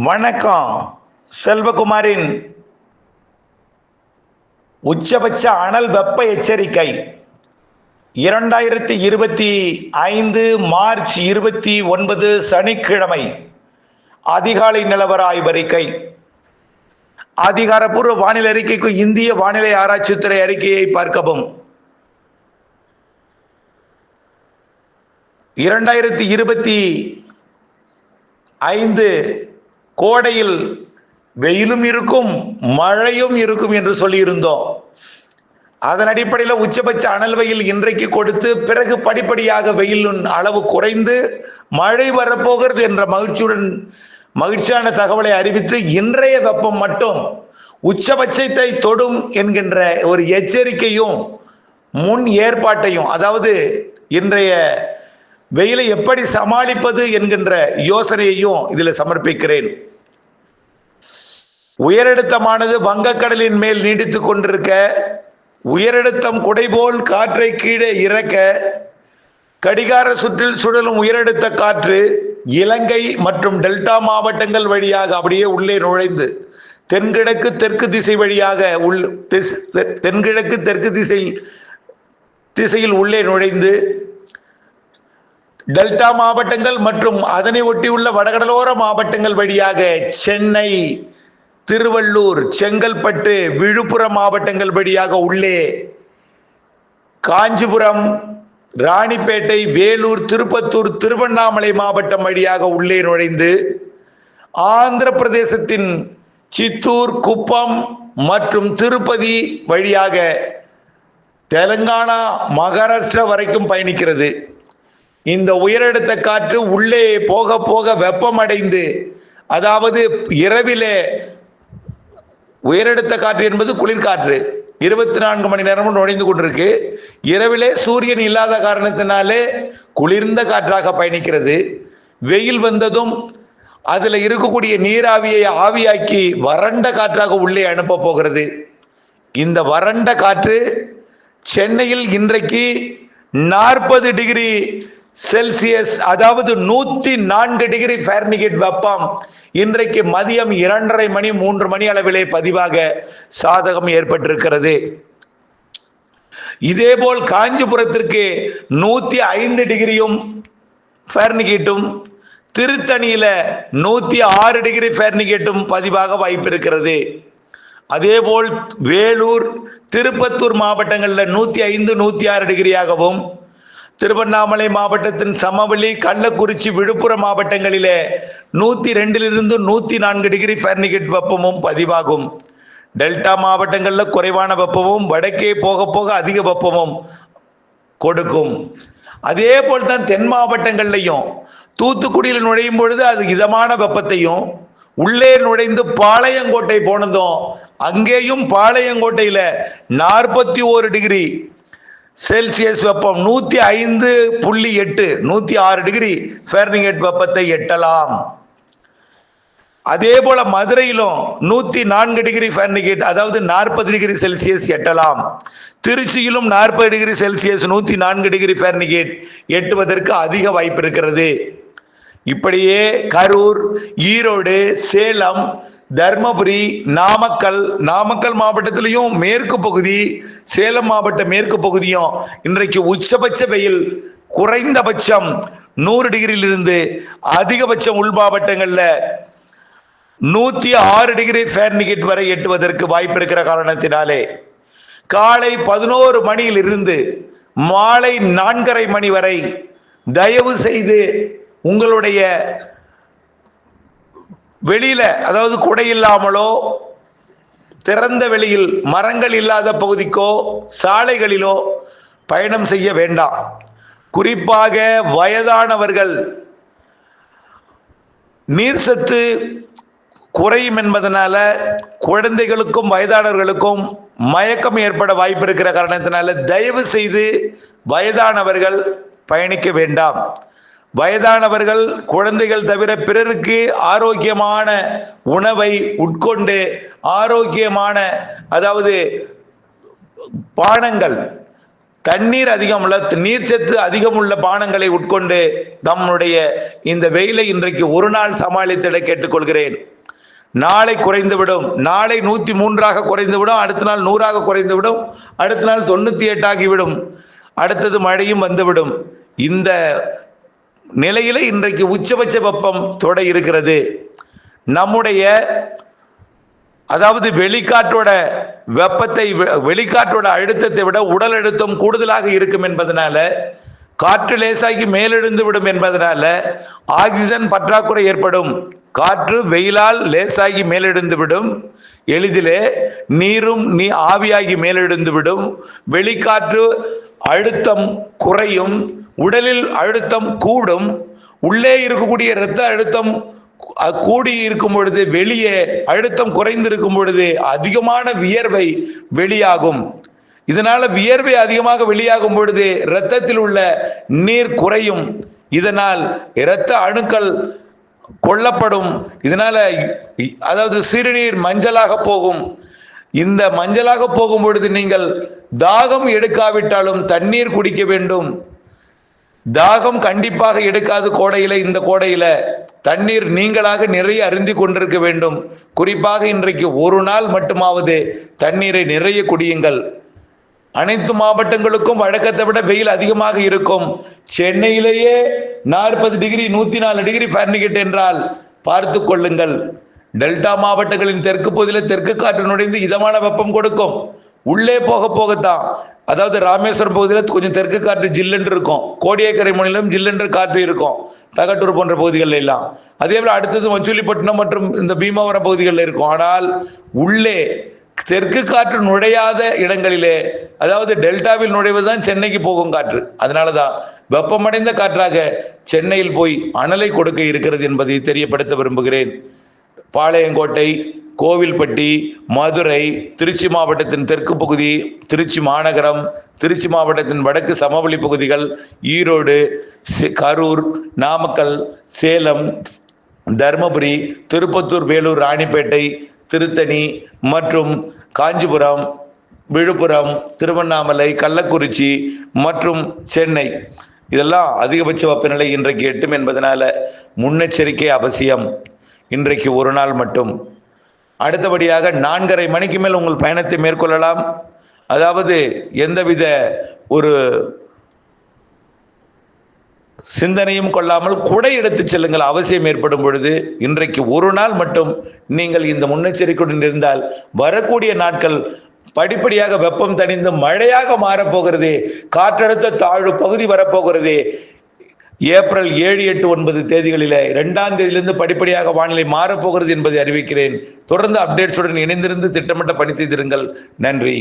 வணக்கம். செல்வகுமாரின் உச்சபட்ச அனல் வெப்ப எச்சரிக்கை 2025 மார்ச் 29 சனிக்கிழமை அதிகாலை நிலவர ஆய்வறிக்கை. அதிகாரப்பூர்வ வானிலை அறிக்கைக்கு இந்திய வானிலை ஆராய்ச்சித்துறை அறிக்கையை பார்க்கவும். 2025 கோடையில் வெயிலும் இருக்கும் மழையும் இருக்கும் என்று சொல்லியிருந்தோம். அதன் அடிப்படையில் உச்சபட்ச அனல் வெயில் இன்றைக்கு கொடுத்து பிறகு படிப்படியாக வெயிலின் அளவு குறைந்து மழை வரப்போகிறது என்ற மகிழ்ச்சியான தகவலை அறிவித்து இன்றைய வெப்பம் மட்டும் உச்சபட்சத்தை தொடும் என்கின்ற ஒரு எச்சரிக்கையும் முன் ஏற்பாட்டையும், அதாவது இன்றைய வெயிலை எப்படி சமாளிப்பது என்கின்ற யோசனையையும் இதில் சமர்ப்பிக்கிறேன். உயரழுத்தமானது வங்கக்கடலின் மேல் நீடித்துக் கொண்டிருக்க, உயரழுத்தம் குடைபோல் காற்றை கீழே இறக்க, கடிகார சுற்றில் சுழலும் உயரழுத்த காற்று இலங்கை மற்றும் டெல்டா மாவட்டங்கள் வழியாக அப்படியே உள்ளே நுழைந்து தென்கிழக்கு தெற்கு திசை வழியாக தென்கிழக்கு தெற்கு திசையில் உள்ளே நுழைந்து டெல்டா மாவட்டங்கள் மற்றும் அதனை ஒட்டியுள்ள வடகடலோர மாவட்டங்கள் வழியாக சென்னை, திருவள்ளூர், செங்கல்பட்டு, விழுப்புரம் மாவட்டங்கள் வழியாக உள்ளே காஞ்சிபுரம், ராணிப்பேட்டை, வேலூர், திருப்பத்தூர், திருவண்ணாமலை மாவட்டம் வழியாக உள்ளே நுழைந்து ஆந்திர பிரதேசத்தின் சித்தூர், குப்பம் மற்றும் திருப்பதி வழியாக தெலுங்கானா, மகாராஷ்டிரா வரைக்கும் பயணிக்கிறது. இந்த உயரழுத்த காற்று உள்ளே போக போக வெப்பமடைந்து, அதாவது இரவிலே உயரழுத்த காற்று என்பது குளிர்காற்று 24 மணி நேரமும் நுழைந்து கொண்டிருக்கு. இரவிலே சூரியன் இல்லாத காரணத்தினாலே குளிர்ந்த காற்றாக பயணிக்கிறது. வெயில் வந்ததும் அதில் இருக்கக்கூடிய நீராவியை ஆவியாக்கி வறண்ட காற்றாக உள்ளே அனுப்ப போகிறது. இந்த வறண்ட காற்று சென்னையில் இன்றைக்கு 40 டிகிரி செல்சியஸ், அதாவது 104 டிகிரி ஃபாரன்ஹீட் வெப்பம் இன்றைக்கு மதியம் 2:30 மணி 3 மணி அளவிலே பதிவாக சாதகம் ஏற்பட்டிருக்கிறது. இதேபோல் காஞ்சிபுரத்திற்கு 105 டிகிரியும் ஃபாரன்ஹீட்டும், திருத்தணியில 106 டிகிரி ஃபாரன்ஹீட்டும் பதிவாக வாய்ப்பு இருக்கிறது. அதேபோல் வேலூர், திருப்பத்தூர் மாவட்டங்களில் 105 106 டிகிரியாகவும், திருவண்ணாமலை மாவட்டத்தின் சமவெளி, கள்ளக்குறிச்சி, விழுப்புரம் மாவட்டங்களிலே 102 104 டிகிரி ஃபாரன்ஹீட் வெப்பமும் பதிவாகும். டெல்டா மாவட்டங்களில் குறைவான வெப்பமும், வடக்கே போக போக அதிக வெப்பமும் கொடுக்கும். அதே போல் தான் தென் மாவட்டங்கள்லையும் தூத்துக்குடியில் நுழையும் பொழுது அது இதமான வெப்பத்தையும், உள்ளே நுழைந்து பாளையங்கோட்டை போனதும் அங்கேயும் பாளையங்கோட்டையில 41 டிகிரி செல்சியஸ் வெப்பம் 105.8 106 டிகிரி ஃபாரன்ஹீட் வெப்பத்தை எட்டலாம். அதே போல மதுரையிலும் 104 டிகிரி ஃபாரன்ஹீட், அதாவது 40 டிகிரி செல்சியஸ் எட்டலாம். திருச்சியிலும் 40 டிகிரி செல்சியஸ் 104 டிகிரி ஃபாரன்ஹீட் எட்டுவதற்கு அதிக வாய்ப்பு இருக்கிறது. இப்படியே கரூர், ஈரோடு, சேலம், தர்மபுரி, நாமக்கல் மாவட்டத்திலையும் மேற்கு பகுதி, சேலம் மாவட்ட மேற்கு பகுதியும் இன்றைக்கு உச்சபட்ச வெயில் குறைந்தபட்சம் 100 டிகிரியிலிருந்து அதிகபட்சம் உள் மாவட்டங்கள்ல 106 டிகிரி ஃபாரன்ஹீட் வரை எட்டுவதற்கு வாய்ப்பு இருக்கிற காரணத்தினாலே காலை 11 மணியிலிருந்து மாலை 4:30 மணி வரை தயவு செய்து உங்களுடைய வெளியில, அதாவது குடை இல்லாமலோ திறந்த வெளியில் மரங்கள் இல்லாத பகுதிக்கோ சாலைகளிலோ பயணம் செய்ய வேண்டாம். குறிப்பாக வயதானவர்கள், நீர் சத்து குறையும் என்பதனால குழந்தைகளுக்கும் வயதானவர்களுக்கும் மயக்கம் ஏற்பட வாய்ப்பு இருக்கிற காரணத்தினால தயவு செய்து வயதானவர்கள் பயணிக்க வேண்டாம். வயதானவர்கள், குழந்தைகள் தவிர பிறருக்கு ஆரோக்கியமான உணவை உட்கொண்டு ஆரோக்கியமான, அதாவது பானங்கள், தண்ணீர் அதிகமுள்ள, நீர்ச்சத்து அதிகமுள்ள பானங்களை உட்கொண்டு நம்முடைய இந்த வெயிலை இன்றைக்கு ஒரு நாள் சமாளித்திட கேட்டுக்கொள்கிறேன். நாளை குறைந்துவிடும், நாளை 103 குறைந்துவிடும், அடுத்த நாள் 100 குறைந்துவிடும், அடுத்த நாள் 98 ஆகிவிடும், அடுத்தது மழையும் வந்துவிடும். இந்த நிலையில இன்றைக்கு உச்சபட்ச வெப்பம் தொட இருக்கிறது. நம்முடைய அதாவது வெளிக்காற்றோட வெப்பத்தை, வெளிக்காற்றோட அழுத்தத்தை விட உடல் அழுத்தம் கூடுதலாக இருக்கும் என்பதனால, காற்று லேசாகி மேலெழுந்து விடும் என்பதனால ஆக்சிஜன் பற்றாக்குறை ஏற்படும். காற்று வெயிலால் லேசாகி மேலெழுந்து விடும், எளிதிலே நீரும் ஆவியாகி மேலெழுந்து விடும். வெளிக்காற்று அழுத்தம் குறையும், உடலில் அழுத்தம் கூடும். உள்ளே இருக்கக்கூடிய இரத்த அழுத்தம் கூடி இருக்கும் பொழுது, வெளியே அழுத்தம் குறைந்திருக்கும் பொழுது அதிகமான வியர்வை வெளியாகும். இதனால வியர்வை அதிகமாக வெளியாகும் பொழுது இரத்தத்தில் உள்ள நீர் குறையும். இதனால் இரத்த அணுக்கள் கொல்லப்படும். இதனால அதாவது சிறுநீர் மஞ்சளாக போகும். இந்த மஞ்சளாக போகும் பொழுது நீங்கள் தாகம் எடுக்காவிட்டாலும் தண்ணீர் குடிக்க வேண்டும். தாகம் கண்டிப்பாக எடுக்காது கோடையில. இந்த கோடையில தண்ணீர் நீங்களாக நிறைய அருந்தி கொண்டிருக்க வேண்டும். குறிப்பாக இன்றைக்கு ஒரு நாள் மட்டுமாவது தண்ணீரை நிறைய குடியுங்கள். அனைத்து மாவட்டங்களுக்கும் வழக்கத்தை விட வெயில் அதிகமாக இருக்கும். சென்னையிலேயே 40 டிகிரி 104 டிகிரி ஃபாரன்ஹீட் என்றால் பார்த்து கொள்ளுங்கள். டெல்டா மாவட்டங்களின் தெற்கு பகுதியில் தெற்கு காற்று நுழைந்து இதமான வெப்பம் கொடுக்கும். உள்ளே போக போகத்தான், அதாவது ராமேஸ்வரம் பகுதியில் கொஞ்சம் தெற்கு காற்று ஜில்லென்று இருக்கும், கோடியக்கரை முனையிலும் ஜில்லென்று காற்று இருக்கும், தகட்டூர் போன்ற பகுதிகளில் எல்லாம். அதே போல அடுத்தது மச்சுலிப்பட்டினம் மற்றும் இந்த பீமாவரம் பகுதிகளில் இருக்கும். ஆனால் உள்ளே தெற்கு காற்று நுழையாத இடங்களிலே, அதாவது டெல்டாவில் நுழைவதுதான் சென்னைக்கு போகும் காற்று. அதனாலதான் வெப்பமடைந்த காற்றாக சென்னையில் போய் அனலை கொடுக்க இருக்கிறது என்பதை தெரியப்படுத்த விரும்புகிறேன். பாளையங்கோட்டை, கோவில்பட்டி, மதுரை, திருச்சி மாவட்டத்தின் தெற்கு பகுதி, திருச்சி மாநகரம், திருச்சி மாவட்டத்தின் வடக்கு சமவெளி பகுதிகள், ஈரோடு, கரூர், நாமக்கல், சேலம், தர்மபுரி, திருப்பத்தூர், வேலூர், ராணிப்பேட்டை, திருத்தணி மற்றும் காஞ்சிபுரம், விழுப்புரம், திருவண்ணாமலை, கள்ளக்குறிச்சி மற்றும் சென்னை, இதெல்லாம் அதிகபட்ச வெப்பநிலை இன்றைக்கு எட்டும் என்பதனால முன்னெச்சரிக்கை அவசியம். இன்றைக்கு ஒரு நாள் மட்டும். அடுத்தபடியாக 4:30 மணிக்கு மேல் உங்கள் பயணத்தை மேற்கொள்ளலாம். அதாவது எந்தவித ஒரு சிந்தனையும் கொள்ளாமல் குடை எடுத்து செல்லுங்கள் அவசியம் ஏற்படும் பொழுது. இன்றைக்கு ஒரு நாள் மட்டும் நீங்கள் இந்த முன்னெச்சரிக்கையுடன் இருந்தால் வரக்கூடிய நாட்கள் படிப்படியாக வெப்பம் தணிந்து மழையாக மாறப்போகிறது. காற்றழுத்த தாழ்வு பகுதி வரப்போகிறது. ஏப்ரல் 7, 8, 9 தேதிகளில் 2ஆம் தேதியிலிருந்து படிப்படியாக வானிலை மாறப்போகிறது என்பதை அறிவிக்கிறேன். தொடர்ந்து அப்டேட்ஸுடன் இணைந்திருந்து திட்டமிட்ட பணி செய்திருங்கள். நன்றி.